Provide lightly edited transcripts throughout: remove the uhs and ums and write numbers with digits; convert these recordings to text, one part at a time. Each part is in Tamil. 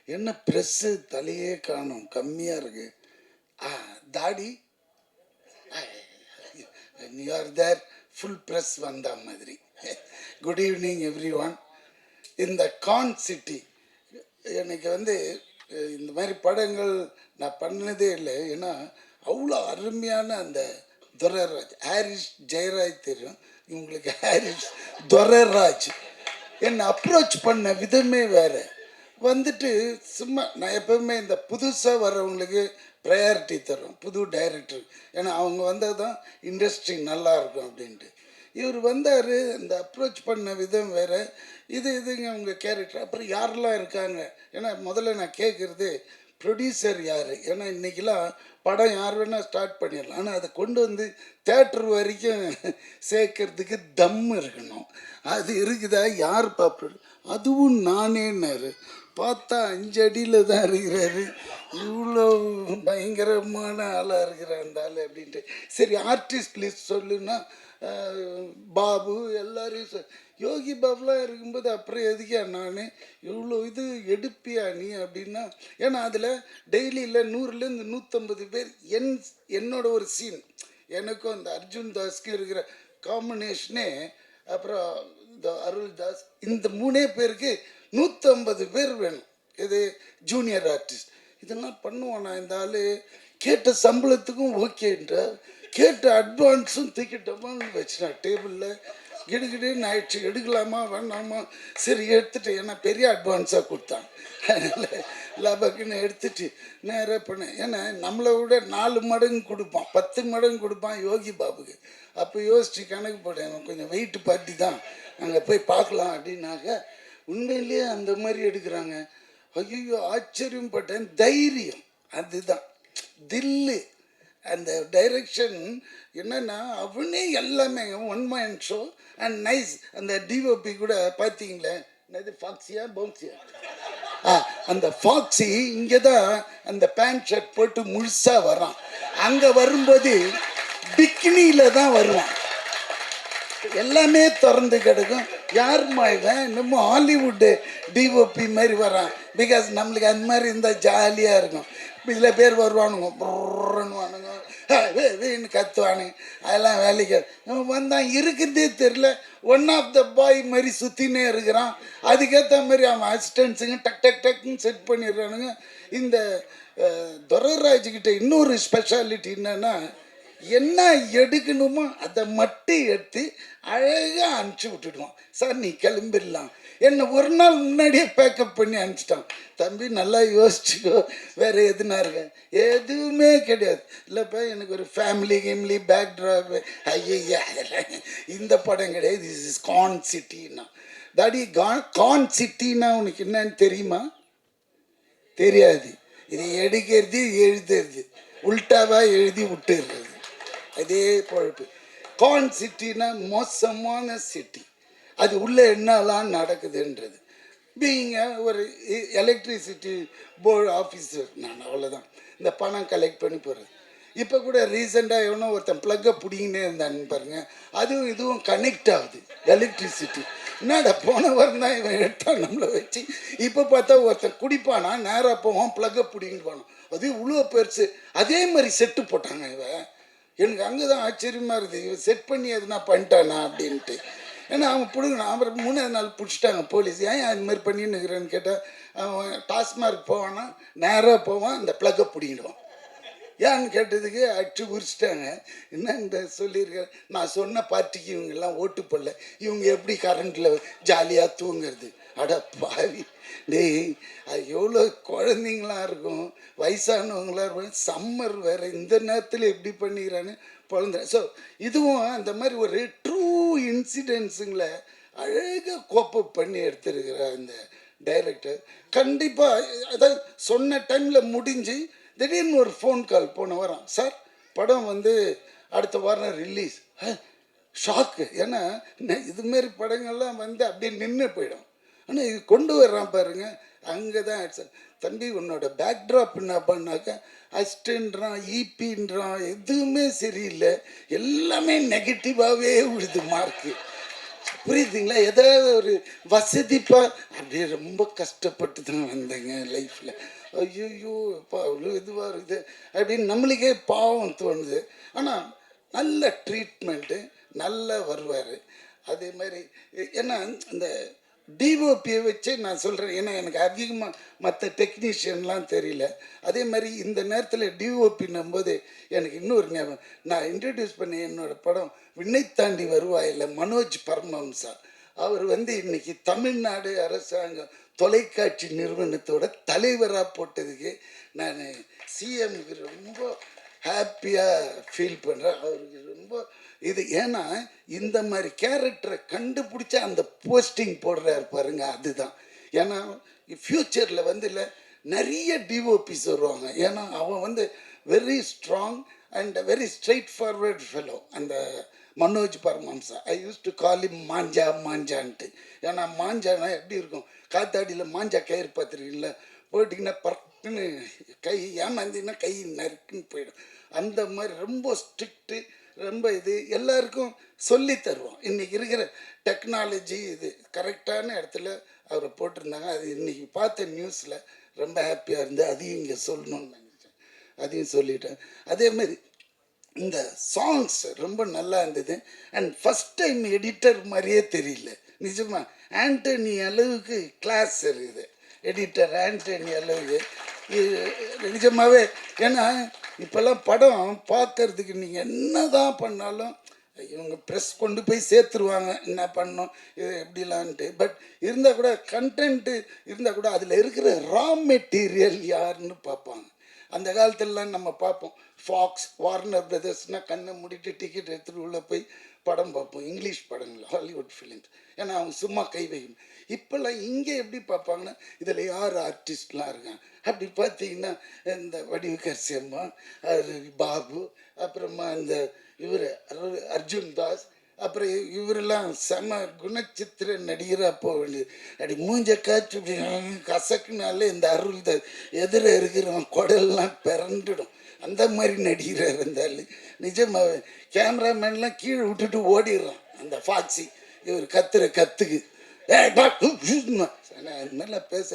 என்ன ப்ரெஸ்ஸு தலையே காணும், கம்மியாக இருக்கு. தாடி you are there, full press வந்த மாதிரி. Good evening everyone. இந்த கான் சிட்டி எனக்கு இந்த மாதிரி படங்கள் நான் பண்ணதே இல்லை. ஏன்னா அவ்வளோ அருமையான அந்த துரைராஜ், ஹாரிஸ் ஜெயராஜ் தெரியும் இவங்களுக்கு, ஹாரிஸ் துரைராஜ் என்னை அப்ரோச் பண்ண விதமே வேறு. சும்மா நான் எப்பவுமே இந்த புதுசாக வர்றவங்களுக்கு ப்ரையாரிட்டி தரும், புது டைரக்டர். ஏன்னா அவங்க வந்தால் தான் இண்டஸ்ட்ரி நல்லா இருக்கும் அப்படின்ட்டு. இவர் வந்தார், இந்த அப்ரோச் பண்ண விதம் வேறு. இதுங்க அவங்க கேரக்டர். அப்புறம் யாரெல்லாம் இருக்காங்க, ஏன்னா முதல்ல நான் கேட்குறது ப்ரொடியூசர் யார். ஏன்னா இன்றைக்கெலாம் படம் யார் வேணால் ஸ்டார்ட் பண்ணிடலாம், ஆனால் அதை கொண்டு தேட்டர் வரைக்கும் சேர்க்கறதுக்கு தம் இருக்கணும். அது இருக்குதா, யார் பாப்பா? அதுவும் நானேன்னாரு. பார்த்தா 5 அடியில் தான் இருக்கிறாரு. இவ்வளோ பயங்கரமான ஆளாக இருக்கிறார் அந்த ஆள் அப்படின்ட்டு. சரி ஆர்டிஸ்ட் லிஸ்ட் சொல்லுன்னா பாபு எல்லாரையும் யோகி பாபுலாம் இருக்கும்போது அப்புறம் எதுக்கா நான் இவ்வளோ எடுப்பியா நீ அப்படின்னா. ஏன்னா அதில் டெய்லியில் 100லேருந்து 150 பேர் என்னோட ஒரு சீன், எனக்கும் அந்த அர்ஜுன் தாஸ்க்கும் இருக்கிற காம்பினேஷனே, அப்புறம் இந்த அருள் தாஸ், இந்த 3 பேருக்கு 150 பேர் வேணும். இது ஜூனியர் ஆர்டிஸ்ட். இதெல்லாம் பண்ணுவானா இந்த ஆள்? கேட்ட சம்பளத்துக்கும் ஓகேன்ற, கேட்ட அட்வான்ஸும் தூக்கிட்டோமான்னு வச்சுனா டேபிளில் கிடுகிடுன்னு ஆயிடுச்சு. எடுக்கலாமா வேணாமா, சரி எடுத்துட்டு, ஏன்னா பெரிய அட்வான்ஸாக கொடுத்தான், அதனால் லாபக்குன்னு எடுத்துட்டு நேராக பண்ணேன். ஏன்னா நம்மளை விட 4 மடங்கு கொடுப்பான், 10 மடங்கு கொடுப்பான் யோகி பாபுக்கு. அப்போ யோசிச்சு கணக்கு போட்டேன், கொஞ்சம் வெயிட் பார்ட்டி தான், அங்கே போய் பார்க்கலாம் அப்படின்னாக்க உண்மையிலேயே அந்த மாதிரி எடுக்கிறாங்க. ஐயோ ஆச்சரியம் பட்டேன். தைரியம் அதுதான், தில்லு, அந்த டைரக்ஷன் என்னன்னா அவனே எல்லாமே one man show and nice. அந்த டிஓபி கூட பார்த்தீங்களே, என்னது ஃபாக்ஸியா பவுன்சியா, அந்த ஃபாக்ஸி இங்கே தான் அந்த பேண்ட் ஷர்ட் போட்டு முழுசாக வரான். அங்கே வரும்போது பிக்னியில் தான் வருவான், எல்லாமே திறந்து கிடக்கும். யாருமா இவன் இன்னமும் ஹாலிவுட்டு டிஓபி மாதிரி வரான். பிகாஸ் நம்மளுக்கு அந்த மாதிரி இருந்தால் ஜாலியாக இருக்கும். இதில் பேர் வருவானுங்க, ப்ரன்னுவானுங்க, வேன்னு கத்துவானுங்க, அதெல்லாம் வேலைக்கு வந்தான். இருக்கிறதே தெரில, ஒன் ஆஃப் த பாய் மாதிரி சுற்றினே இருக்கிறான். அதுக்கேற்ற மாதிரி அவன் அசிஸ்டன்ஸுங்க டக் டக் டக்குன்னு செட் பண்ணிடுறானுங்க. இந்த துரைராஜ்கிட்ட இன்னொரு ஸ்பெஷாலிட்டி என்னன்னா, என்ன எடுக்கணுமோ அதை மட்டும் எடுத்து அழகாக அனுப்பிச்சி விட்டுடுவான். சார் நீ கிளம்பிடலாம், என்னை ஒரு நாள் முன்னாடியே பேக்கப் பண்ணி அனுப்பிச்சிட்டான். தம்பி நல்லா யோசிச்சுக்கோ, வேறு எதுனா இருக்க, எதுவுமே கிடையாது. இல்லைப்பா எனக்கு ஒரு ஃபேமிலி கேம்லி பேக்ட்ராப், ஐயா அதெல்லாம் இந்த படம் கிடையாது. திஸ் இஸ் கான் சிட்டின்னா. தாடி கான் சிட்டின்னா உனக்கு என்னன்னு தெரியுமா? தெரியாது. இது எடுக்கிறது எழுதுறது, உல்டாவாக எழுதி விட்டுடுறது, அதே பொழப்பு. கான் சிட்டினா மோசமான சிட்டி. அது உள்ளே என்னெல்லாம் நடக்குதுன்றது. பீங்க ஒரு எலக்ட்ரிசிட்டி போர்டு ஆஃபீஸர் நான், அவ்வளோதான். இந்த பணம் கலெக்ட் பண்ணி போகிறது. இப்போ கூட ரீசெண்டாக எவனோ ஒருத்தன் ப்ளக்கை பிடிங்கினே இருந்தான்னு பாருங்க, அதுவும் இதுவும் கனெக்ட் ஆகுது எலக்ட்ரிசிட்டி. என்னடா போன வாரம் தான் இவன் எடுத்தான் நம்மளை வச்சு. இப்போ பார்த்தா ஒருத்தன் குடிப்பானா, நேராக போவான், ப்ளக்கை பிடிங்கிட்டு போனோம். அது இவ்வளோ பெருசு. அதே மாதிரி செட்டு போட்டாங்க. இவன் எனக்கு அங்கே தான் ஆச்சரியமாக இருக்குது, இவன் செட் பண்ணி எதுனா பண்ணிட்டானா அப்படின்ட்டு. ஏன்னா அவன் பிடுங்கணும். அப்புறம் 3ஆவது நாள் பிடிச்சிட்டாங்க போலீஸ். ஏன் அது மாதிரி பண்ணின்னு இருக்கிறேன்னு கேட்டால், அவன் டாஸ்மார்க் போவான்னா நேராக போவான், அந்த ப்ளக்கை பிடிங்கிடுவான். ஏன்னு கேட்டதுக்கு அடிச்சு உரிச்சிட்டாங்க. என்னங்க சொல்லியிருக்கேன், நான் சொன்ன பார்ட்டிக்கு இவங்கெல்லாம் ஓட்டு போடல, இவங்க எப்படி கரண்ட்டில் ஜாலியாக தூங்குறது? அட பாவி டேய், அது எவ்வளோ குழந்தைங்களாம் இருக்கும், வயசானவங்களாம் இருக்கும், சம்மர் வேறு, இந்த நேரத்தில் எப்படி பண்ணிக்கிறான்னு குழந்த. ஸோ இதுவும் அந்த மாதிரி ஒரு ட்ரூ இன்சிடென்ட்ஸுங்களை அழகாக கோப்பப் பண்ணி எடுத்துருக்கிற அந்த டைரக்டர். கண்டிப்பாக அதாவது சொன்ன டைமில் முடிஞ்சு திடீர்னு ஒரு ஃபோன் கால் போன வாரம், சார் படம் அடுத்த வாரம் ரிலீஸ். ஷாக்கு. ஏன்னா இதுமாரி படங்கள்லாம் அப்படியே நின்று போயிடும். ஆனால் இது கொண்டு வர்றான் பாருங்க, அங்கே தான் சார் தம்பி உன்னோட பேக்ட்ராப் என்ன பண்ணாக்க அசிஸ்டன்ட்றான், இபின்றான், எதுவுமே சரியில்லை, எல்லாமே நெகட்டிவாகவே விழுது மார்க்கு. புரியுதுங்களா? ஏதாவது ஒரு வசதிப்பா அப்படியே ரொம்ப கஷ்டப்பட்டு தான் வந்தேங்க லைஃப்பில். ஐயோ இப்போ அவ்வளோ இதுவாக இருக்குது அப்படின்னு நம்மளுக்கே பாவம் தோணுது. ஆனால் நல்ல ட்ரீட்மெண்ட்டு, நல்லா வருவார். அதே மாதிரி ஏன்னா இந்த டிஓபியை வச்சு நான் சொல்கிறேன், ஏன்னா எனக்கு அதிகமாக மற்ற டெக்னீஷியன்லாம் தெரியல. அதே மாதிரி இந்த நேரத்தில் டிஓபின்னும் போது எனக்கு இன்னொரு ஞாபகம், நான் இன்ட்ரடியூஸ் பண்ணி என்னோடய படம் விண்ணை தாண்டி வருவாயில் மனோஜ் பரமஹம்சா. அவர் வந்து இன்னைக்கு தமிழ்நாடு அரசாங்கம் தொலைக்காட்சி நிறுவனத்தோட தலைவராக போட்டதுக்கு நான் சிஎம்க்கு ரொம்ப ஹாப்பியாக ஃபீல் பண்ணுறேன். அவருக்கு ரொம்ப இது ஏன்னா இந்த மாதிரி கேரக்டரை கண்டுபிடிச்சா அந்த போஸ்டிங் போடுறாரு பாருங்க, அதுதான். ஏன்னா ஃப்யூச்சரில் வந்து இல்லை நிறைய டிஓபிஸ் வருவாங்க. ஏன்னா அவன் வந்து very strong and very straight forward fellow அந்த மனோஜ் பரமஹம்சா. ஐ யூஸ் டு கால் இம் மாஞ்சா மாஞ்சான்ட்டு. ஏன்னா மாஞ்சானா எப்படி இருக்கும், காத்தாடியில் மாஞ்சா கயிறு பார்த்துருக்கீங்களா, போயிட்டிங்கன்னா பறக்குன்னு கை ஏமாந்திங்கன்னா கை நறுக்குன்னு போயிடும். அந்த மாதிரி ரொம்ப ஸ்ட்ரிக்ட்டு, ரொம்ப இது எல்லாருக்கும் சொல்லி தருவோம். இன்றைக்கி இருக்கிற டெக்னாலஜி இது கரெக்டான இடத்துல அவரை போட்டிருந்தாங்க. அது இன்றைக்கி பார்த்த நியூஸில் ரொம்ப ஹாப்பியாக இருந்து அதையும் இங்கே சொல்லணும்னு நினச்சேன், அதையும் சொல்லிட்டேன். அதே மாதிரி இந்த சாங்ஸ் ரொம்ப நல்லா இருந்தது. அண்ட் ஃபஸ்ட் டைம் எடிட்டர் மாதிரியே தெரியல நிஜமா. ஆண்டனி அளவுக்கு கிளாஸ் இருக்குது எடிட்டர், ஆண்டனி அளவுக்கு நிஜமாகவே. ஏன்னா இப்போல்லாம் படம் பார்க்கறதுக்கு நீங்கள் என்ன தான் பண்ணாலும் இவங்க ப்ரெஸ் கொண்டு போய் சேர்த்துருவாங்க என்ன பண்ணோம் இது எப்படிலான்ட்டு. பட் இருந்தால் கூட கண்டென்ட்டு இருந்தால் கூட அதில் இருக்கிற ரா மெட்டீரியல் யாருன்னு பார்ப்பாங்க. அந்த காலத்திலலாம் நம்ம பார்ப்போம், ஃபாக்ஸ், வார்னர் பிரதர்ஸ்னால் கண்ணை மூடிட்டு டிக்கெட் எடுத்துகிட்டு உள்ளே போய் படம் பார்ப்போம், இங்கிலீஷ் படங்கள், ஹாலிவுட் ஃபிலிம்ஸ். ஏன்னா அவங்க சும்மா கை வைக்கணும். இப்போல்லாம் இங்கே எப்படி பார்ப்பாங்கன்னா இதில் யார் ஆர்டிஸ்ட்லாம் இருக்காங்க அப்படி பார்த்தீங்கன்னா இந்த வடிவுக்கரசி அம்மா, பாபு, அப்புறமா இந்த இவர் அர்ஜுன் தாஸ், அப்புறம் இவரெல்லாம் செம குணச்சித்திர நடிகராக போக வேண்டியது. அப்படி மூஞ்ச காய்ச்சி இப்படி கசக்குனாலே இந்த அருள் எதிர இருக்கிறவன் குடல்லாம் பிறண்டுடும். அந்த மாதிரி நடிகராக இருந்தாலும் நிஜமாவே கேமராமேன்லாம் கீழே விட்டுட்டு ஓடிடுறான் அந்த ஃபாக்ஸி. இவர் கத்துக்கு நல்லா பேச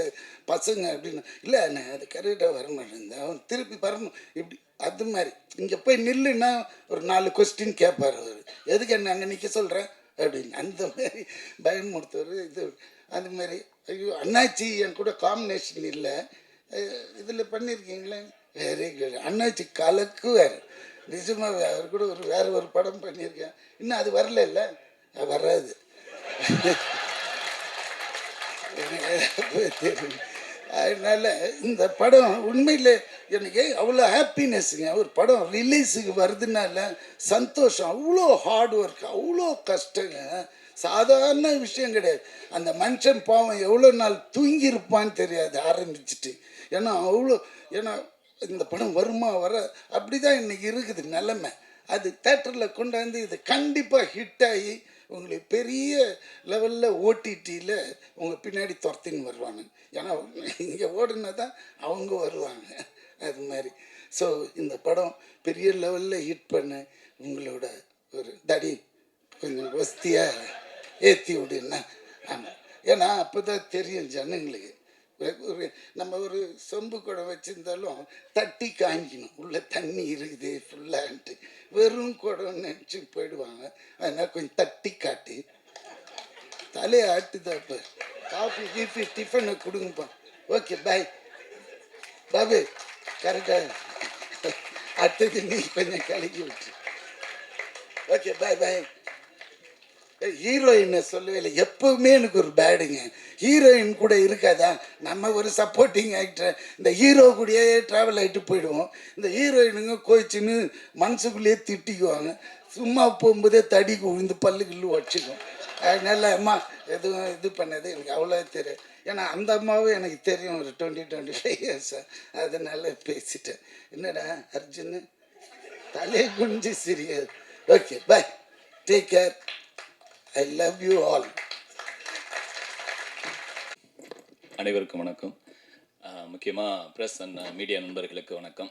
பசங்க அப்படின்னு இல்லை அண்ணே அது கரெக்டாக வர மாட்டேங்குது, அவன் திருப்பி வரணும் இப்படி. அது மாதிரி இங்கே போய் நில்லுன்னா ஒரு 4 கொஸ்டின் கேட்பார் அவர், எதுக்கு என்ன அங்கே நிற்க சொல்கிறேன் அப்படின்னு. அந்த மாதிரி பயமுறுத்தவர் இது. அது மாதிரி ஐயோ அண்ணாச்சி என் கூட காம்பினேஷன் இல்லை இதில் பண்ணியிருக்கீங்களே, வெரி குட். அண்ணாச்சி கலக்குவார் நிஜமாக. அவர் கூட வேற ஒரு படம் பண்ணியிருக்கேன், இன்னும் அது வரல இல்லை, வராது தெரியும். அதனால் இந்த படம் உண்மையில் எனக்கு அவ்வளோ ஹாப்பினஸ்ங்க. ஒரு படம் ரிலீஸுக்கு வருதுனால சந்தோஷம். அவ்வளோ ஹார்ட் ஒர்க், அவ்வளோ கஷ்டங்க, சாதாரண விஷயம் கிடையாது. அந்த மனுஷன் பாவம் எவ்வளோ நாள் தூங்கியிருப்பான்னு தெரியாது ஆரம்பிச்சுட்டு. ஏன்னா அவ்வளோ, ஏன்னா இந்த படம் வருமா வர அப்படி தான் இன்றைக்கி இருக்குது நிலைமை. அது தேட்டரில் கொண்டாந்து இது கண்டிப்பாக ஹிட் ஆகி உங்களுக்கு பெரிய லெவலில் ஓடிடியில் உங்கள் பின்னாடி துரத்தின்னு வருவாங்க. ஏன்னா இங்கே ஓடுனா தான் அவங்க வருவாங்க. அது மாதிரி ஸோ இந்த படம் பெரிய லெவலில் ஹிட் பண்ண உங்களோட ஒரு தடி கொஞ்சம் வசதியாக ஏற்றி விடுன்னா. ஆமாம், ஏன்னா அப்போ தான் தெரியும் ஜனங்களுக்கு. ஒரு நம்ம ஒரு சொம்பு குடம் வச்சுருந்தாலும் தட்டி காய்க்கணும், உள்ளே தண்ணி இருக்குது ஃபுல்லான்ட்டு. வெறும் குடம்னு நினச்சி போயிடுவாங்க. அதனால் கொஞ்சம் தட்டி காட்டி தலையை ஆட்டுதாப்ப காஃபி கீஃபி டிஃபனை கொடுங்கப்பா. ஓகே பாய் பாபு, கரெக்டாக அடுத்தது நீ கொஞ்சம் கலக்கி விட்டு. ஓகே பாய் பாய். ஹீரோயினை சொல்லவே இல்லை, எப்பவுமே எனக்கு ஒரு பேடுங்க. ஹீரோயின் கூட இருக்காதா, நம்ம ஒரு சப்போர்ட்டிங் ஆக்டர், இந்த ஹீரோ கூடயே ட்ராவல் ஆகிட்டு போயிடுவோம். இந்த ஹீரோயினுங்க கோச்சின்னு மனசுக்குள்ளேயே திட்டிக்குவாங்க, சும்மா போகும்போதே தடிக்கு விழுந்து பல்லுக்குள்ளே வச்சுக்கும். அதனால அம்மா எதுவும் இது பண்ணது எனக்கு அவ்வளோ தெரியும். ஏன்னா அந்த அம்மாவும் எனக்கு தெரியும் ஒரு 20-25 இயர்ஸ். அதனால பேசிட்டேன். என்னடா அர்ஜுன் தலை குஞ்சு சிரியாது. Okay bye, take care, I love you all. அனைவருக்கும் வணக்கம். முக்கியமாக ப்ரெஸ் அண்ட் மீடியா நண்பர்களுக்கு வணக்கம்.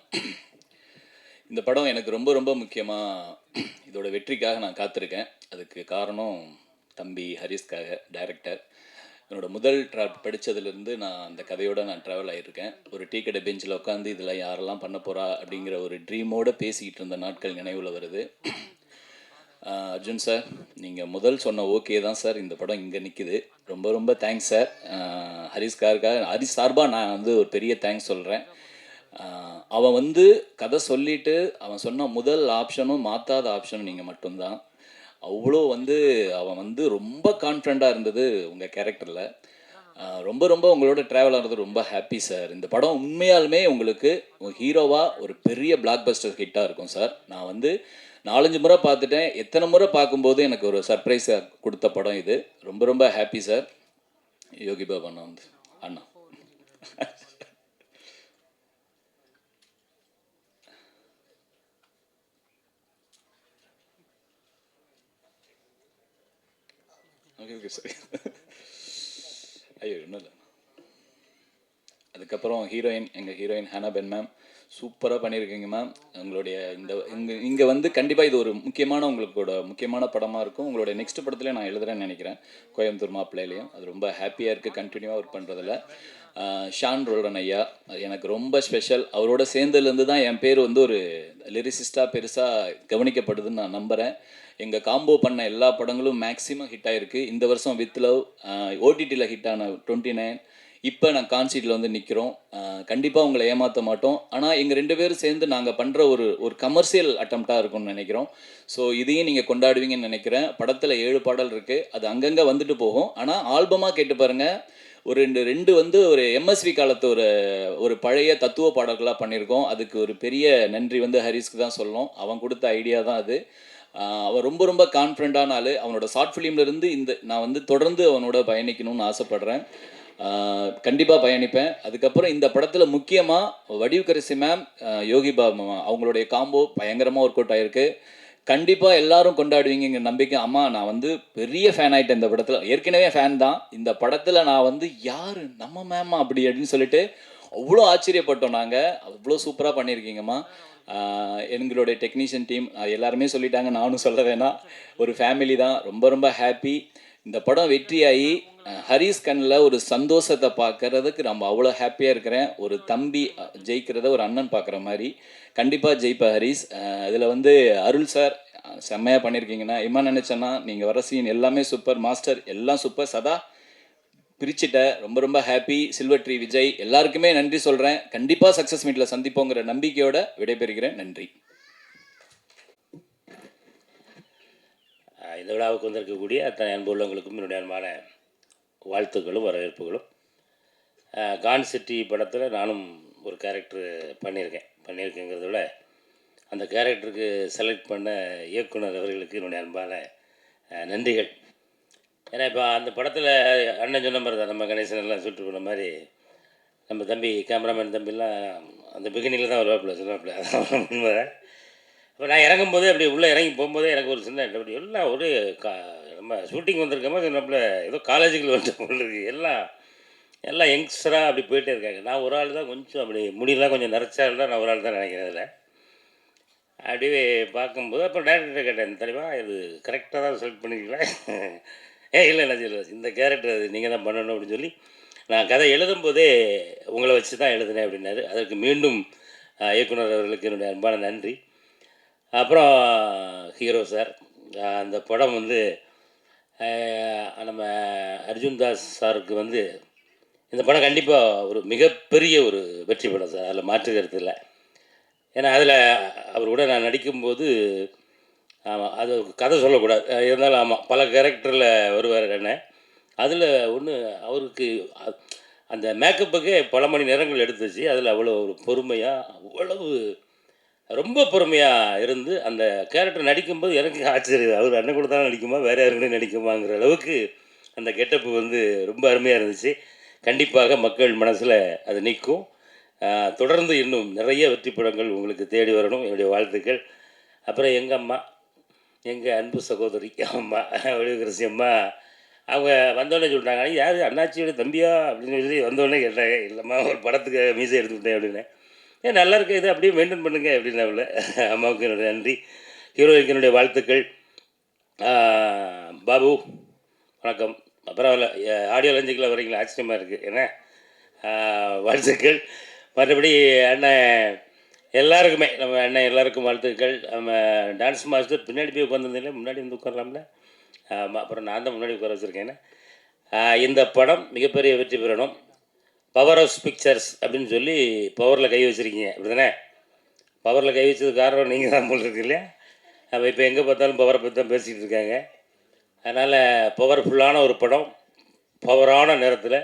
இந்த படம் எனக்கு ரொம்ப ரொம்ப முக்கியமாக இதோட வெற்றிக்காக நான் காத்திருக்கேன். அதுக்கு காரணம் தம்பி ஹரிஸ்க்காக, டைரக்டர். என்னோட முதல் படித்ததுலேருந்து நான் அந்த கதையோடு நான் ட்ராவல் ஆகியிருக்கேன். ஒரு டீ கடை பெஞ்சில் உட்காந்து இதில் யாரெல்லாம் பண்ண போகிறா அப்படிங்கிற ஒரு ட்ரீமோடு பேசிக்கிட்டு இருந்த நாட்கள் நினைவில் வருது. அர்ஜுன் சார், நீங்கள் முதல் சொன்ன ஓகே தான் சார் இந்த படம் இங்கே நிற்கிது. ரொம்ப ரொம்ப தேங்க்ஸ் சார். ஹரிஸ் சார்பாக நான் வந்து ஒரு பெரிய தேங்க்ஸ் சொல்கிறேன். அவன் வந்து கதை சொல்லிவிட்டு அவன் சொன்ன முதல் ஆப்ஷனும் மாற்றாத ஆப்ஷனும் நீங்கள் மட்டும்தான். அவ்வளோ வந்து அவன் வந்து ரொம்ப கான்ஃபிடண்ட்டாக இருந்தது உங்கள் கேரக்டரில். ரொம்ப ரொம்ப உங்களோட ட்ராவல் ஆகிறது ரொம்ப ஹாப்பி சார். இந்த படம் உண்மையாலுமே உங்களுக்கு ஹீரோவாக ஒரு பெரிய பிளாக் பஸ்டர் ஹிட்டாக இருக்கும் சார். நான் வந்து 4-5 முறை பார்த்துட்டேன். எத்தனை முறை பார்க்கும்போது எனக்கு ஒரு சர்ப்ரைஸை கொடுத்த படம் இது. ரொம்ப ரொம்ப ஹாப்பி சார். யோகி பாபு அண்ணா வந்து அண்ணா ஓகே ஓகே சரி. ஐயோ இன்னும் இல்லை. அதுக்கப்புறம் எங்கள் ஹீரோயின் ஹானாபென் மேம் சூப்பராக பண்ணியிருக்கீங்க மேம். உங்களுடைய இங்கே வந்து கண்டிப்பாக இது ஒரு முக்கியமான படமாக இருக்கும். உங்களுடைய நெக்ஸ்ட் படத்துலேயே நான் எழுதுறேன்னு நினைக்கிறேன், கோயம்புத்தூர் மாப்பிள்ளையிலையும். அது ரொம்ப ஹாப்பியாக இருக்குது கண்டினியூவாக ஒர்க் பண்ணுறதில்ல. ஷான் ரோல்டன் ஐயா எனக்கு ரொம்ப ஸ்பெஷல். அவரோட சேர்ந்ததுலேருந்து தான் என் பேர் வந்து ஒரு லிரிசிஸ்டாக பெருசாக கவனிக்கப்படுதுன்னு நான் நம்புகிறேன். எங்கள் காம்போ பண்ண எல்லா படங்களும் மேக்ஸிமம் ஹிட் ஆகிருக்கு. இந்த வருஷம் வித் லவ் ஓடிடியில் ஹிட் ஆன 29. இப்போ நான் கான்சீட்டில் வந்து நிற்கிறோம். கண்டிப்பாக உங்களை ஏமாற்ற மாட்டோம். ஆனால் எங்கள் 2 பேரும் சேர்ந்து நாங்கள் பண்ணுற ஒரு கமர்ஷியல் அட்டம்ப்டாக இருக்கும்னு நினைக்கிறோம். ஸோ இதையும் நீங்கள் கொண்டாடுவீங்கன்னு நினைக்கிறேன். படத்தில் 7 பாடல் இருக்குது. அது அங்கங்கே வந்துட்டு போகும். ஆனால் ஆல்பமாக கேட்டு பாருங்கள். ஒரு ரெண்டு வந்து ஒரு எம்எஸ்வி காலத்து ஒரு பழைய தத்துவ பாடல்களாக பண்ணியிருக்கோம். அதுக்கு ஒரு பெரிய நன்றி வந்து ஹரிஸ்க்கு தான் சொல்லணும். அவன் கொடுத்த ஐடியா தான் அது. அவன் ரொம்ப ரொம்ப கான்ஃபிடண்ட்டான ஆள். அவனோட ஷார்ட் ஃபிலிம்லேருந்து நான் வந்து தொடர்ந்து அவனோட பயணிக்கணும்னு ஆசைப்பட்றேன். கண்டிப்பாக பயணிப்பேன். அதுக்கப்புறம் இந்த படத்தில் முக்கியமாக வடிவுக்கரசி மேம், யோகி பாபு அவங்களுடைய காம்போ பயங்கரமாக ஒர்க் அவுட் ஆகிருக்கு. கண்டிப்பாக எல்லாரும் கொண்டாடுவீங்க நம்பிக்கை. அம்மா நான் வந்து பெரிய ஃபேன் ஆகிட்டேன் இந்த படத்தில். ஏற்கனவே ஃபேன் தான். இந்த படத்தில் நான் வந்து யார் நம்ம மேமா அப்படின்னு சொல்லிட்டு அவ்வளோ ஆச்சரியப்பட்டோம் நாங்கள். அவ்வளோ சூப்பராக பண்ணியிருக்கீங்கம்மா. எங்களுடைய டெக்னீஷியன் டீம் எல்லாருமே சொல்லிட்டாங்க, நானும் சொல்ல வேணாம். ஒரு ஃபேமிலி தான். ரொம்ப ரொம்ப ஹாப்பி. இந்த படம் வெற்றியாகி ஹரிஸ் கண்ணில் ஒரு சந்தோஷத்தை பார்க்கறதுக்கு நம்ம அவ்வளோ ஹாப்பியாக இருக்கிறேன். ஒரு தம்பி ஜெயிக்கிறத ஒரு அண்ணன் பார்க்குற மாதிரி. கண்டிப்பாக ஜெயிப்பா ஹரிஸ். இதில் வந்து அருள் சார் செம்மையாக பண்ணியிருக்கீங்கன்னா இம்மா நினச்சேன்னா நீங்கள் வர சீன் எல்லாமே சூப்பர். மாஸ்டர் எல்லாம் சூப்பர். சதா பிரிச்சுட்ட. ரொம்ப ரொம்ப ஹாப்பி. சில்வர் ட்ரீ விஜய் எல்லாருக்குமே நன்றி சொல்கிறேன். கண்டிப்பாக சக்ஸஸ் மீட்டில் சந்திப்போங்கிற நம்பிக்கையோட விடைபெறுகிறேன். நன்றி. இந்த விழாவுக்கு வந்திருக்கக்கூடிய அத்தனை அன்பு உள்ளவங்களுக்கும் என்னுடைய அன்பான வாழ்த்துக்களும் வரவேற்புகளும். கான் சிட்டி படத்தில் நானும் ஒரு கேரக்டர் பண்ணியிருக்கேங்கிறத விட அந்த கேரக்டருக்கு செலக்ட் பண்ண இயக்குனர் அவர்களுக்கு என்னுடைய அன்பான நன்றிகள். ஏன்னா இப்போ அந்த படத்தில் அண்ணன் சொன்ன மாதிரி தான், நம்ம கணேசன் எல்லாம் சுட்டு போன மாதிரி நம்ம தம்பி கேமராமேன் தம்பிலாம் அந்த பிகினிங்கில் தான் சொல்லுவாப்பில் அதான் உண்மை. இப்போ நான் இறங்கும்போதே அப்படி உள்ளே இறங்கி போகும்போதே எனக்கு ஒரு சின்ன அப்படி எல்லாம் ஒரு நம்ம ஷூட்டிங் வந்திருக்கோமோ நம்மள ஏதோ காலேஜுக்குள்ள வந்து இருக்குது. எல்லாம் யங்ஸ்டராக அப்படி போயிட்டே இருக்காங்க. நான் ஒரு ஆள் தான் கொஞ்சம் அப்படி முடியலாம் கொஞ்சம் நரைச்சால் தான் நான் ஒரு ஆள் தான் நினைக்கிறேன். அதில் அப்படியே பார்க்கும்போது அப்புறம் டேரக்டர்கிட்ட கேட்டேன், தெளிவா இது கரெக்டாக தான் செலக்ட் பண்ணிக்கலாம். இல்லை இந்த கேரக்டர் அது நீங்கள் தான் பண்ணணும் அப்படின்னு சொல்லி நான் கதை எழுதும்போதே உங்களை வச்சு தான் எழுதினேன் அப்படின்னாரு. அதற்கு மீண்டும் இயக்குனர் அவர்களுக்கு என்னுடைய அன்பான நன்றி. அப்புறம் ஹீரோ சார், அந்த படம் வந்து நம்ம அர்ஜுன் தாஸ் சாருக்கு வந்து இந்த படம் கண்டிப்பாக ஒரு மிகப்பெரிய ஒரு வெற்றி படம் சார். அதில் மாற்று கருத்து இல்லை. ஏன்னா அதில் அவர் கூட நான் நடிக்கும்போது ஆமாம், அது கதை சொல்லக்கூடாது இருந்தாலும் ஆமாம் பல கேரக்டரில் வருவார் என்ன. அதில் ஒன்று அவருக்கு அந்த மேக்கப்புக்கே பல மணி நேரங்கள் எடுத்துச்சு. அதில் அவ்வளோ ஒரு பொறுமையாக அவ்வளவு ரொம்ப பொறுமையாக இருந்து அந்த கேரக்டர் நடிக்கும்போது எனக்கு ஆச்சரியம். அவர் அண்ணன் கூட தான் நடிக்குமா வேறு யாருக்கிட்டே நடிக்குமாங்கிற அளவுக்கு அந்த கெட்டப்பு வந்து ரொம்ப அருமையாக இருந்துச்சு. கண்டிப்பாக மக்கள் மனசில் அது நிற்கும். தொடர்ந்து இன்னும் நிறைய வெற்றி படங்கள் உங்களுக்கு தேடி வரணும், என்னுடைய வாழ்த்துக்கள். அப்புறம் எங்கள் அம்மா, எங்கள் அன்பு சகோதரி அம்மா வடிவுக்கரசி அம்மா, அவங்க வந்தோடனே சொல்லிட்டாங்க, யார் அண்ணாச்சியோட தம்பியா அப்படின்னு சொல்லி வந்தோடனே கேட்டாங்க. இல்லைம்மா ஒரு படத்துக்கு மீசை எடுத்துக்கிட்டேன் அப்படின்னு. நல்லா இருக்க இது அப்படியே மெயின்டைன் பண்ணுங்க அப்படின்னு. அவளை அம்மாவுக்கு என்னுடைய நன்றி. ஹீரோயினுக்கு என்னுடைய வாழ்த்துக்கள். பாபு வணக்கம். பரவாயில்ல, ஆடியோ லஞ்சுக்குள்ள வரீங்களா? ஆச்சரியமாக இருக்குது. ஏன்னா வாழ்த்துக்கள். மற்றபடி அண்ணன் எல்லாருக்குமே, நம்ம அண்ணன் எல்லாருக்கும் வாழ்த்துக்கள். நம்ம டான்ஸ் மாஸ்டர் பின்னாடி போய் உட்காந்துருந்தீங்களே, முன்னாடி வந்து உட்காரலாம்ல? ஆமாம், அப்புறம் நான் தான் முன்னாடி உட்கார வச்சுருக்கேன். இந்த படம் மிகப்பெரிய வெற்றி பெறணும். பவர் ஆஃப் பிக்சர்ஸ் அப்படின்னு சொல்லி பவரில் கை வச்சுருக்கீங்க, அப்படி தானே? பவரில் கை வச்சது காரணம் நீங்கள் தான் போல் இருக்கு இல்லையா? அப்போ இப்போ எங்கே பார்த்தாலும் பவரை பற்றி தான் பேசிகிட்டு இருக்காங்க. அதனால் பவர்ஃபுல்லான ஒரு படம், பவரான நேரத்தில்,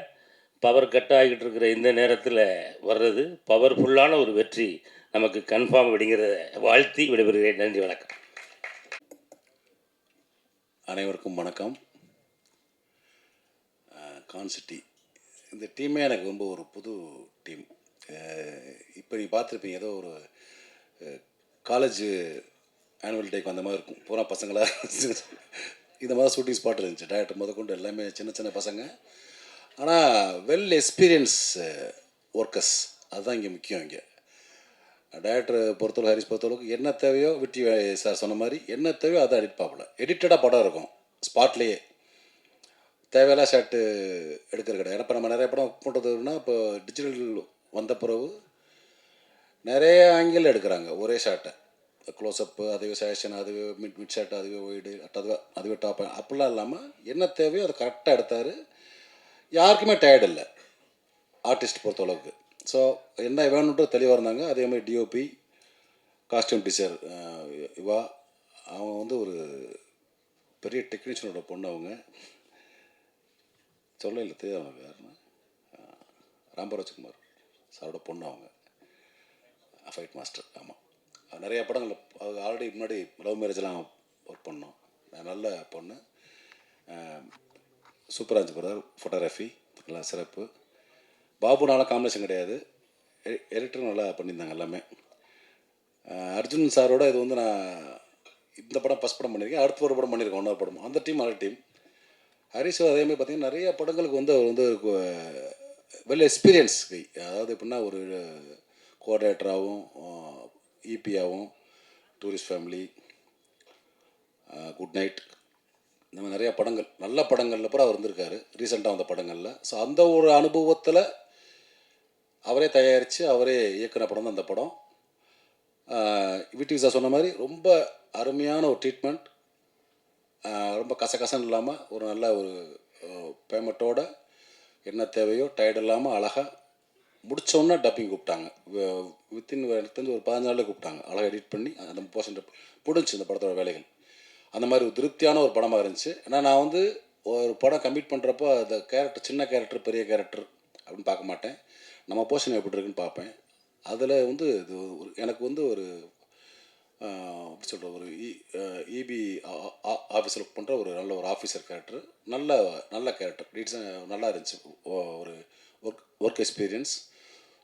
பவர் கட் ஆகிட்டு இருக்கிற இந்த நேரத்தில் வர்றது பவர்ஃபுல்லான ஒரு வெற்றி நமக்கு கன்ஃபார்ம் அப்படிங்கிறத வாழ்த்தி விடைபெறுகிறேன். நன்றி, வணக்கம். அனைவருக்கும் வணக்கம். கான்சிட்டி இந்த டீமே எனக்கு ரொம்ப ஒரு புது டீம். இப்போ நீ பார்த்துருப்பீங்க, ஏதோ ஒரு காலேஜ் ஆனுவல் டேக்கு வந்த மாதிரி இருக்கும். பூரா பசங்களாக இந்த மாதிரி ஷூட்டிங் ஸ்பாட் இருந்துச்சு. டேரக்டர் முதற்கொண்டு எல்லாமே சின்ன சின்ன பசங்க, ஆனால் வெல் எக்ஸ்பீரியன்ஸ் ஒர்க்கர்ஸ். அதுதான் இங்கே முக்கியம். இங்கே டேரக்டர் பொறுத்தளவு, ஹாரிஸ் பொறுத்தளவுக்கு என்ன தேவையோ, விட்டி சார் சொன்ன மாதிரி என்ன தேவையோ அதை எடிட் பார்ப்பல. எடிட்டடாக படம் இருக்கும் ஸ்பாட்லேயே, தேவையில்லாம் ஷாட்டு எடுக்கிற கிடையாது. ஏன்னா இப்போ நம்ம நிறைய படம் ஒர்க் பண்ணுறதுன்னா, இப்போ டிஜிட்டல் வந்த பிறகு நிறைய ஆங்கிள் எடுக்கிறாங்க ஒரே ஷாட்டை. க்ளோஸ்அப்பு, அதுவே சேஷன், அதுவே மிட் ஷாட், அதுவே ஒய்டு, அதுவே டாப், அப்படிலாம் இல்லாமல் என்ன தேவையோ அதை கரெக்டாக எடுத்தார். யாருக்குமே டயர்டு இல்லை ஆர்டிஸ்ட் பொறுத்தளவுக்கு. ஸோ என்ன வேணுன்ட்டு தெளிவாக இருந்தாங்க. அதே மாதிரி டிஓபி, காஸ்டியூம் டீச்சர் இவா, அவங்க வந்து ஒரு பெரிய டெக்னீஷியனோட பொண்ணு. அவங்க சொல்ல இல்லை தெரியும், அவங்க யாருன்னா ராம்பராஜ்குமார் சாரோட பொண்ணு. அவங்க ஃபைட் மாஸ்டர். ஆமாம், நிறையா படங்கள் அவங்க ஆல்ரெடி முன்னாடி லவ் மேரேஜ்லாம் ஒர்க் பண்ணோம். நல்ல பொண்ணு, சூப்பராக இருந்துச்சு. பிரதர் ஃபோட்டோகிராஃபி நல்லா சிறப்பு. பாபுனால காம்பினேஷன் கிடையாது, எடிட்டரும் நல்லா பண்ணியிருந்தாங்க எல்லாமே. அர்ஜுன் சாரோட இது வந்து நான் இந்த படம் ஃபஸ்ட் படம் பண்ணியிருக்கேன். அடுத்த ஒரு படம் பண்ணியிருக்கேன், ஒன்றாவது படம். அந்த டீம் நல்ல டீம். ஹரிஷ் அதேமாதிரி பார்த்திங்கன்னா நிறைய படங்களுக்கு வந்து அவர் வந்து வெல் எக்ஸ்பீரியன்ஸ் கை. அதாவது எப்படின்னா ஒரு கோஆர்டினேட்டராகவும், இபியாகவும், டூரிஸ்ட் ஃபேமிலி, குட் நைட், இந்த மாதிரி நிறையா படங்கள், நல்ல படங்களில் கூட அவர் வந்திருக்காரு ரீசெண்டாக வந்த படங்களில். ஸோ அந்த ஒரு அனுபவத்தில் அவரே தயாரித்து அவரே இயக்குன படம் தான் அந்த படம். விட்டி சார் சொன்ன மாதிரி ரொம்ப அருமையான ஒரு ட்ரீட்மெண்ட், ரொம்ப கசகசன்னு இல்லாமல் ஒரு நல்ல ஒரு பேமெண்ட்டோட என்ன தேவையோ டயர்ட் இல்லாமல் அழகாக முடித்தோன்னே டப்பிங் கூப்பிட்டாங்க. வித்தின் எனக்கு தெரிஞ்சு ஒரு 15 நாளில் கூப்பிட்டாங்க. அழகாக எடிட் பண்ணி அந்த போர்ஷன் பிடிச்சி இந்த படத்தோட வேலைகள் அந்த மாதிரி ஒரு திருப்தியான ஒரு படமாக இருந்துச்சு. ஏன்னா நான் வந்து ஒரு படம் கம்ப்ளீட் பண்ணுறப்போ அந்த கேரக்டர், சின்ன கேரக்டர் பெரிய கேரக்டர் அப்படின்னு பார்க்க மாட்டேன். நம்ம போர்ஷன் எப்படி இருக்குன்னு பார்ப்பேன். அதில் வந்து இது ஒரு எனக்கு வந்து ஒரு எப்படி சொல்கிற ஒரு இபி ஆஃபீஸில் ஒர்க் பண்ணுற ஒரு நல்ல ஒரு ஆஃபீஸர் கேரக்டர், நல்ல கேரக்டர் டீட்ஸாக நல்லா இருந்துச்சு. ஒரு ஒர்க் எக்ஸ்பீரியன்ஸ்.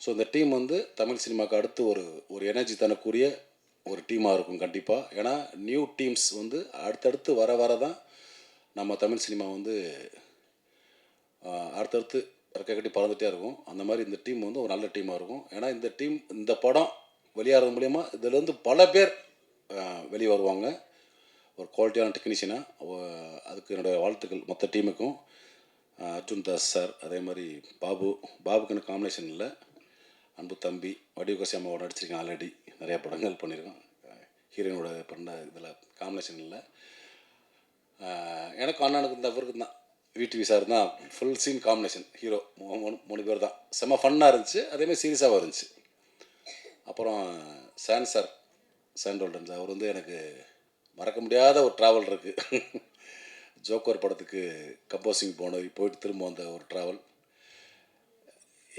ஸோ இந்த டீம் வந்து தமிழ் சினிமாவுக்கு அடுத்து ஒரு எனர்ஜி தரக்கூடிய ஒரு டீமாக இருக்கும் கண்டிப்பாக. ஏன்னா நியூ டீம்ஸ் வந்து அடுத்தடுத்து வர தான் நம்ம தமிழ் சினிமா வந்து அடுத்தடுத்து ரெக்க கட்டி பறந்துகிட்டே இருக்கும். அந்த மாதிரி இந்த டீம் வந்து ஒரு நல்ல டீமாக இருக்கும். ஏன்னா இந்த டீம், இந்த படம் வெளியாகிறது மூலிமா இதிலேருந்து பல பேர் வெளியே வருவாங்க ஒரு குவாலிட்டியான டெக்னீஷியனாக. அதுக்கு என்னுடைய வாழ்த்துக்கள் மொத்த டீமுக்கும். அர்ஜுன் தாஸ் சார், அதே மாதிரி பாபுக்கு எனக்கு காம்பினேஷன் இல்லை. அன்பு தம்பி வடிவகசி அம்மாவோட நடிச்சிருக்கேன், ஆல்ரெடி நிறையா படங்கள் பண்ணியிருக்கோம். ஹீரோயினோட பண்ண இதில் காம்பினேஷன் இல்லை. எனக்கு அண்ணனுக்கு இந்த அவருக்கு தான் விடிவி சார் தான் ஃபுல் சீன் காம்பினேஷன். ஹீரோ 3 பேர் தான். செம்ம ஃபன்னாக இருந்துச்சு, அதேமாதிரி சீரியஸாகவும் இருந்துச்சு. அப்புறம் சாண்டோல்டன் சார், அவர் வந்து எனக்கு மறக்க முடியாத ஒரு ட்ராவல் இருக்குது. ஜோக்கர் படத்துக்கு கம்போசிங் போயிட்டு திரும்ப வந்த ஒரு travel.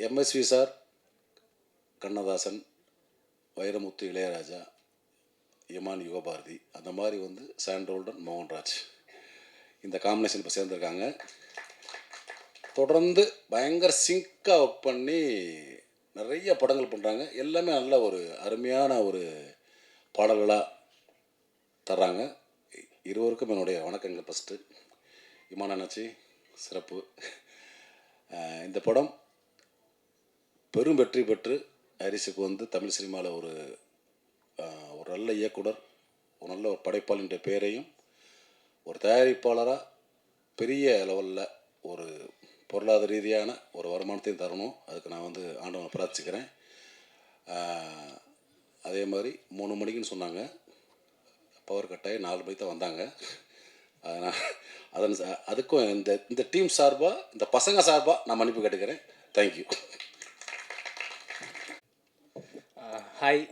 MSV sir, Kannadasan, Vairamuthu, Ilaiyaraaja, Imman, Yugabharathi, அந்த மாதிரி வந்து சாண்டோல்டன், மோகன்ராஜ் இந்த காம்பினேஷன் இப்போ சேர்ந்துருக்காங்க. தொடர்ந்து பயங்கர சிங்காக ஒர்க் பண்ணி நிறைய படங்கள் பண்ணுறாங்க. எல்லாமே நல்ல ஒரு அருமையான ஒரு பாடல்களாக தர்றாங்க. இருவருக்கும் என்னுடைய வணக்கங்கள். ஃபஸ்ட்டு இமான் அண்ணாச்சி சிறப்பு. இந்த படம் பெரும் வெற்றி பெற்று ஹரிஸுக்கு வந்து தமிழ் சினிமாவில் ஒரு நல்ல இயக்குனர், ஒரு நல்ல ஒரு படைப்பாளின்ற பேரையும், ஒரு தயாரிப்பாளராக பெரிய லெவலில் ஒரு பொருளாதார ரீதியான ஒரு வருமானத்தையும் தரணும். அதுக்கு நான் வந்து ஆண்டவனை பிரார்த்திக்கிறேன். அதே மாதிரி 3 மணிக்குன்னு சொன்னாங்க, பவர் கட்டாயி 4 மணிக்கு தான் வந்தாங்க. அதனால் அதுக்கும் இந்த டீம் சார்பாக, இந்த பசங்க சார்பாக நான் மன்னிப்பு கேட்டுக்கிறேன். தேங்க்யூ. ஹாய்.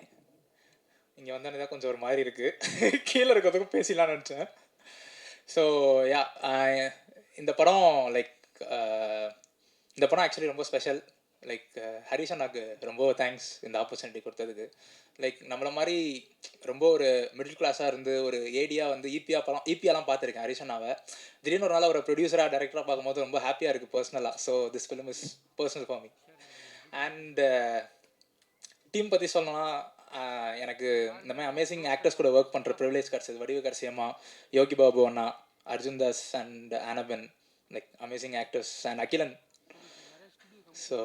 இங்கே வந்தோன்னே தான் கொஞ்சம் ஒரு மாதிரி இருக்குது. கீழே இருக்கிறதுக்கும் பேசிடலான்னு நினச்சேன். ஸோ யா, இந்த படம் லைக் இந்த படம் ஆக்சுவலி ரொம்ப ஸ்பெஷல். லைக் ஹரிஷ் அண்ணாக்கு ரொம்ப தேங்க்ஸ் இந்த ஆப்பர்ச்சுனிட்டி கொடுத்ததுக்கு. லைக் நம்மளை மாதிரி ரொம்ப ஒரு மிடில் கிளாஸாக இருந்து ஒரு ஏடியாக வந்து ஈபியாலாம் பார்த்துருக்கேன் ஹரிஷ் அண்ணாவை. திடீர்னு ஒரு நாள் ஒரு ப்ரொடியூசராக டைரக்டராக பார்க்கும்போது ரொம்ப ஹாப்பியாக இருக்குது பர்சனலாக. So this film is personal for me. And team பற்றி சொல்லணும்னா, எனக்கு இந்த மாதிரி அமேசிங் ஆக்டர்ஸ் கூட ஒர்க் பண்ணுற ப்ரிவிலேஜ் கிடச்சது. வடிவு கரசியம்மா, யோகி பாபு அண்ணா, அர்ஜுன் தாஸ் அண்ட் ஆனபன், like amazing actors, and Akilan. So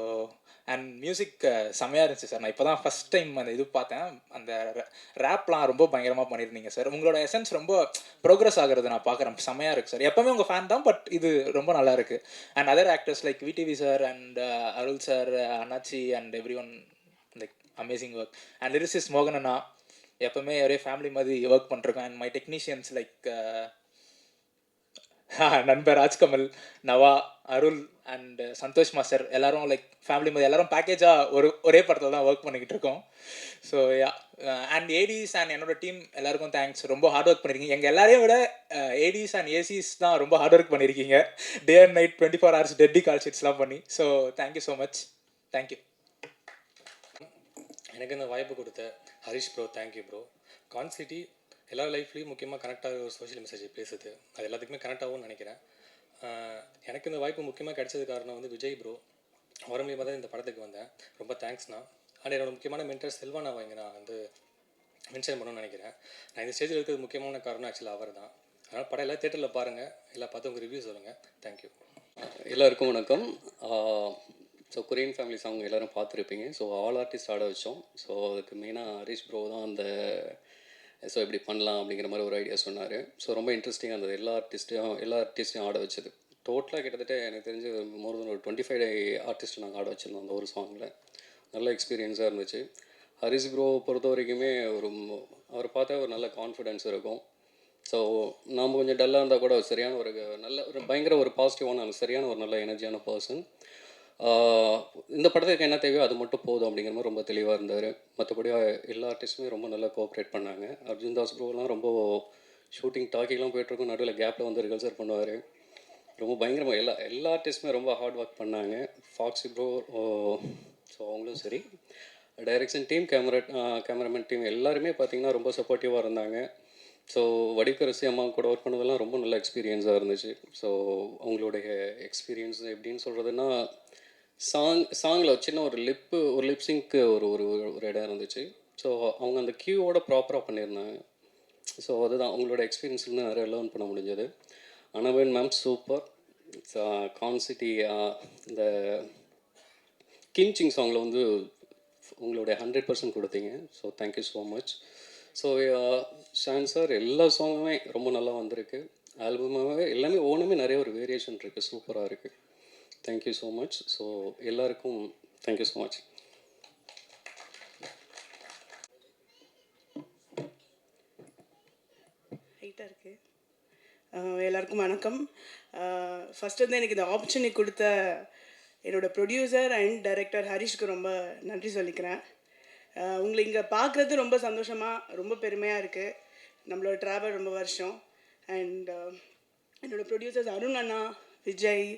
and music செம்மையாக இருந்துச்சு சார். நான் இப்போ தான் ஃபஸ்ட் டைம் அந்த இது பார்த்தேன். அந்த ரேப்லாம் ரொம்ப பயங்கரமாக பண்ணியிருந்தீங்க சார். உங்களோட எசன்ஸ் ரொம்ப ப்ரோக்ரஸ் ஆகிறது நான் பார்க்குறேன். செம்மையாக இருக்குது சார். எப்போவுமே உங்கள் ஃபேன் தான், பட் இது ரொம்ப நல்லா இருக்குது. And other actors like VTV sir and Arul sir, அண்ணாச்சி and everyone, like amazing work. And lyricist மோகன் அண்ணா, எப்போவுமே ஒரே ஃபேமிலி மாதிரி ஒர்க் பண்ணுறேன். அண்ட் மை டெக்னீஷியன்ஸ் லைக் நண்பர் ராஜ்கமல், நவா, அருள் அண்ட் சந்தோஷ் மாஸ்டர், எல்லாரும் லைக் ஃபேமிலி மாதிரி எல்லாரும் பேக்கேஜாக ஒரே படத்தில் தான் ஒர்க் பண்ணிக்கிட்டு இருக்கோம். So yeah, and ADs and என்னோட டீம் எல்லாருக்கும் தேங்க்ஸ். ரொம்ப ஹார்ட் ஒர்க் பண்ணியிருக்கீங்க. எங்கள் எல்லாரையும் விட ஏடிஸ் அண்ட் ஏசிஸ் தான் ரொம்ப ஹார்ட் ஒர்க் பண்ணியிருக்கீங்க. டே அண்ட் நைட் 24 hours டெட்டி கால் ஷீட்ஸ்லாம் பண்ணி. So thank you so much. Thank you. எனக்கு இந்த வாய்ப்பு கொடுத்த ஹரிஷ் ப்ரோ, தேங்க்யூ ப்ரோ. கான்சிட்டி எல்லா லைஃப்லேயும் முக்கியமாக கனெக்டாக ஒரு சோஷியல் மெசேஜ் பேசுது. அது எல்லாத்துக்குமே கனெக்ட் ஆகும்னு நினைக்கிறேன். எனக்கு இந்த வாய்ப்பு முக்கியமாக கிடைச்சது காரணம் வந்து விஜய் ப்ரோ. அவர் மூலியமாக தான் இந்த படத்துக்கு வந்தேன். ரொம்ப தேங்க்ஸ்ண்ணா. அண்ட் என்னோட முக்கியமான மென்டர் செல்வானாவை இங்கே நான் வந்து மென்ஷன் பண்ணணும்னு நினைக்கிறேன். நான் இந்த ஸ்டேஜில் இருக்கிறது முக்கியமான காரணம் ஆக்சுவலாக அவர் தான். அதனால் படம் எல்லாம் தேட்டரில் பாருங்கள், எல்லாம் பார்த்து உங்கள் ரிவ்யூ சொல்லுங்கள். தேங்க்யூ. எல்லாருக்கும் வணக்கம். ஸோ கொரியன் ஃபேமிலி சாங் எல்லோரும் பார்த்துருப்பீங்க. ஸோ ஆல் ஆர்டிஸ்ட் ஆட வச்சோம். ஸோ அதுக்கு மெயினாக ஹரிஷ் ப்ரோ தான் அந்த ஸோ இப்படி பண்ணலாம் அப்படிங்கிற மாதிரி ஒரு ஐடியா சொன்னார். ஸோ ரொம்ப இன்ட்ரெஸ்டிங்காக இருந்தது. எல்லா ஆர்டிஸ்ட்டையும் ஆட வச்சது. டோட்டலாக கிட்டத்தட்ட எனக்கு தெரிஞ்சு மோர் தென் ஒரு 25 ஆர்டிஸ்ட்டை நாங்கள் ஆட வச்சுருந்தோம் அந்த ஒரு சாங்கில். நல்ல எக்ஸ்பீரியன்ஸாக இருந்துச்சு. ஹரிஷ் ப்ரோ பொறுத்த வரைக்குமே அவரை பார்த்தா ஒரு நல்ல கான்ஃபிடென்ஸ் இருக்கும். ஸோ நாம் கொஞ்சம் டல்லாக இருந்தால் கூட சரியான ஒரு பயங்கர ஒரு பாசிட்டிவான சரியான ஒரு நல்ல எனர்ஜியான பர்சன். இந்த படத்துக்கு என்ன தேவையோ அது மட்டும் போதும் அப்படிங்கிற மாதிரி ரொம்ப தெளிவாக இருந்தார். மற்றபடி எல்லா ஆர்டிஸ்ட்டுமே ரொம்ப நல்லா கோஆப்ரேட் பண்ணாங்க. அர்ஜுன் தாஸ் ப்ரோலாம் ரொம்ப ஷூட்டிங் டாக்கிலாம் போய்ட்டுருக்கும், நடுவில் கேப்பில் வந்து ரிகல்சர் பண்ணுவார். ரொம்ப பயங்கரமாக எல்லா ஆர்டிஸ்ட்டுமே ரொம்ப ஹார்ட் ஒர்க் பண்ணாங்க. ஃபாக்ஸி ப்ரோ, ஸோ அவங்களும் சரி, டைரக்ஷன் டீம், கேமராமேன் டீம் எல்லாருமே பார்த்திங்கன்னா ரொம்ப சப்போர்ட்டிவாக இருந்தாங்க. ஸோ வடிவக்கரசி அம்மா கூட ஒர்க் பண்ணதெல்லாம் ரொம்ப நல்ல எக்ஸ்பீரியன்ஸாக இருந்துச்சு. ஸோ அவங்களுடைய எக்ஸ்பீரியன்ஸ் எப்படின்னு சொல்கிறதுன்னா, சாங்கில் சின்ன ஒரு லிப்ஸிங்க்கு ஒரு இடம் இருந்துச்சு. ஸோ அவங்க அந்த கியூவோட ப்ராப்பராக பண்ணியிருந்தாங்க. ஸோ அதுதான் அவங்களோட எக்ஸ்பீரியன்ஸ்லேருந்து நிறைய லேர்ன் பண்ண முடிஞ்சது. அனவன் மேம் சூப்பர். கான்சிட்டி இந்த கிம்சிங் சாங்கில் வந்து உங்களுடைய 100% கொடுத்தீங்க. So thank you so much. So Shaan sir எல்லா சாங்குமே ரொம்ப நல்லா வந்திருக்கு. ஆல்பமாகவே எல்லாமே ஒன்றுமே நிறைய ஒரு வேரியேஷன் இருக்குது, சூப்பராக இருக்குது. Thank you so much. ஸோ எல்லாருக்கும் தேங்க்யூ ஸோ மச். ஹைட்டாக இருக்குது. எல்லாருக்கும் வணக்கம். ஃபஸ்ட் வந்து எனக்கு இந்த ஆப்பர்ச்சுனிட்டி கொடுத்த என்னோடய ப்ரொடியூசர் அண்ட் டைரக்டர் ஹரிஷ்க்கு ரொம்ப நன்றி சொல்லிக்கிறேன். உங்களை இங்கே பார்க்குறது ரொம்ப சந்தோஷமாக, ரொம்ப பெருமையாக இருக்குது. நம்மளோட ட்ராவல் ரொம்ப வருஷம். அண்ட் என்னோடய ப்ரொடியூசர்ஸ் அருண் அண்ணா, விஜய்,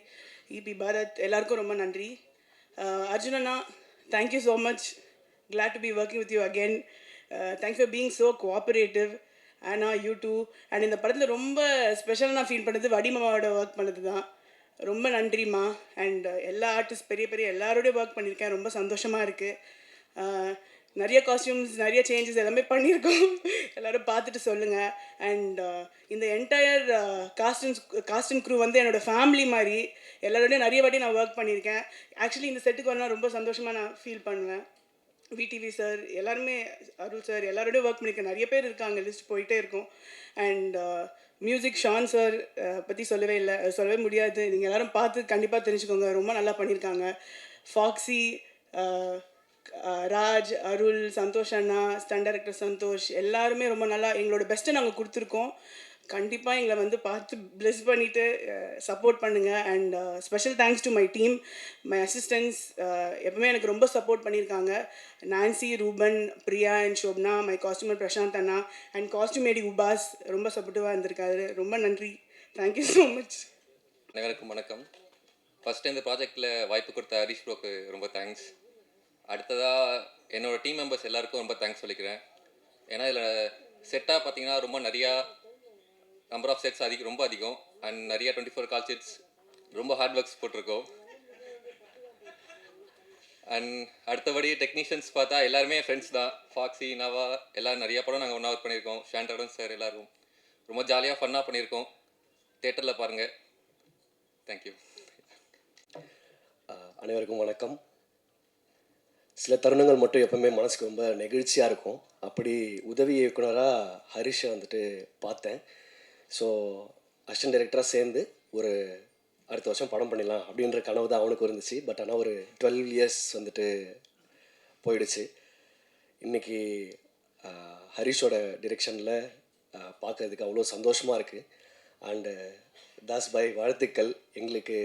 இபி பாரத், எல்லாருக்கும் ரொம்ப நன்றி. அர்ஜுன் அண்ணா, thank you so much. glad to be working with you again. Thanks for being so cooperative. Anna, you too. And இந்த படத்தில் ரொம்ப ஸ்பெஷலாக நான் ஃபீல் பண்ணது வடிமாவோட ஒர்க் பண்ணது தான். ரொம்ப நன்றிம்மா. அண்ட் எல்லா ஆர்டிஸ்ட் பெரிய எல்லாரோடய ஒர்க் பண்ணியிருக்கேன். ரொம்ப சந்தோஷமாக இருக்குது. நிறைய காஸ்டியூம்ஸ், நிறைய சேஞ்சஸ் எல்லாமே பண்ணியிருக்கோம். எல்லோரும் பார்த்துட்டு சொல்லுங்கள். அண்ட் இந்த என்டையர் காஸ்டியூம் க்ரூ வந்து என்னோடய ஃபேமிலி மாதிரி. எல்லாரோடையும் நிறைய வாட்டி நான் ஒர்க் பண்ணியிருக்கேன். ஆக்சுவலி இந்த செட்டுக்கு வரலாம் ரொம்ப சந்தோஷமாக நான் ஃபீல் பண்ணுவேன். விடிவி சார் எல்லாருமே, அருள் சார் எல்லாரோடய ஒர்க் பண்ணியிருக்கேன். நிறைய பேர் இருக்காங்க, லிஸ்ட் போயிட்டே இருக்கும். அண்ட் மியூசிக் ஷான் சார் பற்றி சொல்லவே முடியாது. நீங்கள் எல்லாரும் பார்த்து கண்டிப்பாக தெரிஞ்சுக்கோங்க, ரொம்ப நல்லா பண்ணியிருக்காங்க. ஃபாக்ஸி, ராஜ், அருள், சந்தோஷ் அண்ணா, ஸ்டன் டைரக்டர் சந்தோஷ் எல்லாருமே ரொம்ப நல்லா எங்களோட பெஸ்ட்டை நாங்கள் கொடுத்துருக்கோம். கண்டிப்பாக எங்களை வந்து பார்த்து ப்ளெஸ் பண்ணிவிட்டு சப்போர்ட் பண்ணுங்கள். And special thanks to my team, my assistants எப்பவுமே எனக்கு ரொம்ப சப்போர்ட் பண்ணியிருக்காங்க. Nancy, Ruben, Priya and Shobna, my costumer Prasanth அண்ணா அண்ட் காஸ்டியூமேடி உபாஸ் ரொம்ப சப்போர்ட்டிவாக இருந்திருக்காரு. ரொம்ப நன்றி. Thank you so much. அனைவருக்கும் வணக்கம். ஃபஸ்ட்டு இந்த ப்ராஜெக்டில் வாய்ப்பு கொடுத்த ஹரிஷ் ப்ரோக்கு ரொம்ப தேங்க்ஸ். அடுத்ததாக என்னோடய டீம் மெம்பர்ஸ் எல்லாருக்கும் ரொம்ப தேங்க்ஸ் சொல்லிக்கிறேன். ஏன்னா இதில் செட்டாக பார்த்தீங்கன்னா ரொம்ப நிறையா நம்பர் ஆஃப் செட்ஸ் ரொம்ப அதிகம் அண்ட் நிறையா 24 கால் செட்ஸ் ரொம்ப ஹார்ட் ஒர்க்ஸ் போட்டிருக்கோம். அண்ட் அடுத்தபடி டெக்னீஷியன்ஸ் பார்த்தா எல்லாருமே ஃப்ரெண்ட்ஸ் தான். ஃபாக்ஸி, நவா எல்லோரும் நிறையா படம் நாங்கள் ஒன்றா ஒர்க் பண்ணியிருக்கோம். ஷாண்டர்டன் சார் எல்லோரும் ரொம்ப ஜாலியாக ஃபன்னாக பண்ணியிருக்கோம். தேட்டரில் பாருங்கள். தேங்க்யூ. அனைவருக்கும் வணக்கம். சில தருணங்கள் மட்டும் எப்பவுமே மனசுக்கு ரொம்ப நெகிழ்ச்சியாக இருக்கும். அப்படி உதவி இயக்குனராக ஹரிஷை வந்துட்டு பார்த்தேன். ஸோ அசிஸ்டன்ட் டைரக்டராக சேர்ந்து ஒரு அடுத்த வருஷம் படம் பண்ணிடலாம் அப்படின்ற கனவு தான் அவனுக்கு இருந்துச்சு. பட் ஆனால் ஒரு 12 இயர்ஸ் வந்துட்டு போயிடுச்சு. இன்றைக்கி ஹரிஷோட டிரெக்ஷனில் பார்க்குறதுக்கு அவ்வளோ சந்தோஷமாக இருக்குது. அண்டு தாஸ் பாய் வாழ்த்துக்கள். எங்களுக்கு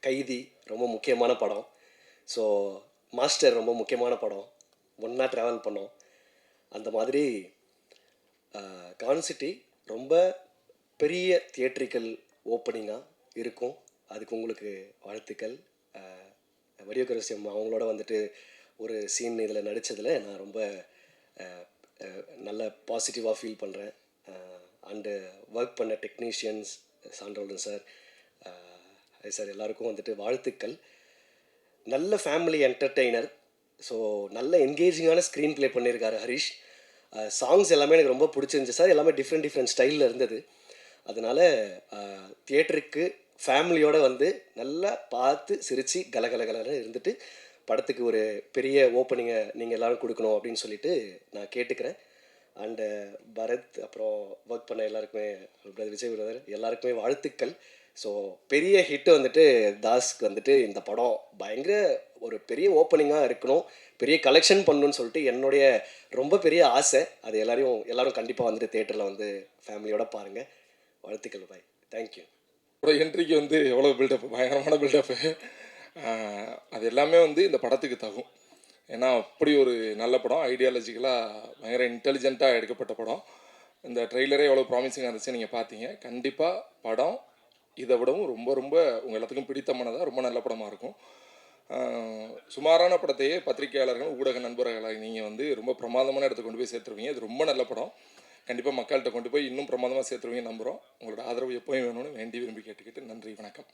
கைதி ரொம்ப முக்கியமான படம். ஸோ மாஸ்டர் ரொம்ப முக்கியமான படம். ஒன்றா ட்ராவல் பண்ணோம். அந்த மாதிரி கான்சிட்டி ரொம்ப பெரிய தியேட்ரிக்கல் ஓப்பனிங்காக இருக்கும். அதுக்கு உங்களுக்கு வாழ்த்துக்கள். வடிவக்கரசியம் அவங்களோட வந்துட்டு ஒரு சீன் இதில் நடித்ததில் நான் ரொம்ப நல்ல பாசிட்டிவாக ஃபீல் பண்ணுறேன். அண்டு ஒர்க் பண்ண டெக்னீஷியன்ஸ், சான்றோடன் சார், சார் எல்லாருக்கும் வந்துட்டு வாழ்த்துக்கள். நல்ல ஃபேமிலி என்டர்டெய்னர். ஸோ நல்ல என்கேஜிங்கான ஸ்க்ரீன் ப்ளே பண்ணியிருக்காரு ஹரிஷ். சாங்ஸ் எல்லாமே எனக்கு ரொம்ப பிடிச்சிருந்துச்சு சார். எல்லாமே டிஃப்ரெண்ட் ஸ்டைலில் இருந்தது. அதனால் தியேட்டருக்கு ஃபேமிலியோடு வந்து நல்லா பார்த்து சிரித்து கலகலகலன்னு இருந்துட்டு படத்துக்கு ஒரு பெரிய ஓப்பனிங்கை நீங்கள் எல்லோரும் கொடுக்கணும் அப்படின்னு சொல்லிட்டு நான் கேட்டுக்கிறேன். அண்டு பரத், அப்புறம் ஒர்க் பண்ண எல்லாருக்குமே, விஜய் பிரதர் எல்லாருக்குமே வாழ்த்துக்கள். ஸோ பெரிய ஹிட்டு வந்துட்டு தாஸ்க்கு வந்துட்டு இந்த படம் பயங்கர ஒரு பெரிய ஓப்பனிங்காக இருக்கணும், பெரிய கலெக்ஷன் பண்ணணும்னு சொல்லிட்டு என்னுடைய ரொம்ப பெரிய ஆசை. அது எல்லோரும் கண்டிப்பாக வந்துட்டு தேட்டரில் வந்து ஃபேமிலியோடு பாருங்கள். வாழ்த்துக்கள் பாய். தேங்க்யூ. என்ட்ரிக்கு வந்து எவ்வளோ பில்டப், பயங்கரமான பில்டப்பு. அது எல்லாமே வந்து இந்த படத்துக்கு தகும். ஏன்னா அப்படி ஒரு நல்ல படம், ஐடியாலஜிக்கலாக பயங்கர இன்டெலிஜென்ட்டாக எடுக்கப்பட்ட படம். இந்த ட்ரெய்லரே எவ்வளோ ப்ராமிசிங்காக இருந்துச்சு நீங்கள் பார்த்தீங்க. கண்டிப்பாக படம் இதை விடவும் ரொம்ப ரொம்ப உங்கள் எல்லாத்துக்கும் பிடித்தமானதாக ரொம்ப நல்ல படமாக இருக்கும். சுமாரான படத்தையே பத்திரிகையாளர்கள், ஊடக நண்பர்களாக நீங்கள் வந்து ரொம்ப பிரமாதமான இடத்துக்கு கொண்டு போய் சேர்த்துருவீங்க. இது ரொம்ப நல்ல படம். கண்டிப்பாக மக்கள்கிட்ட கொண்டு போய் இன்னும் பிரமாதமாக சேர்த்துருவீங்க நம்புகிறோம். உங்களோட ஆதரவு எப்போயும் வேணும்னு வேண்டி விரும்பி கேட்டுக்கிட்டு நன்றி, வணக்கம்.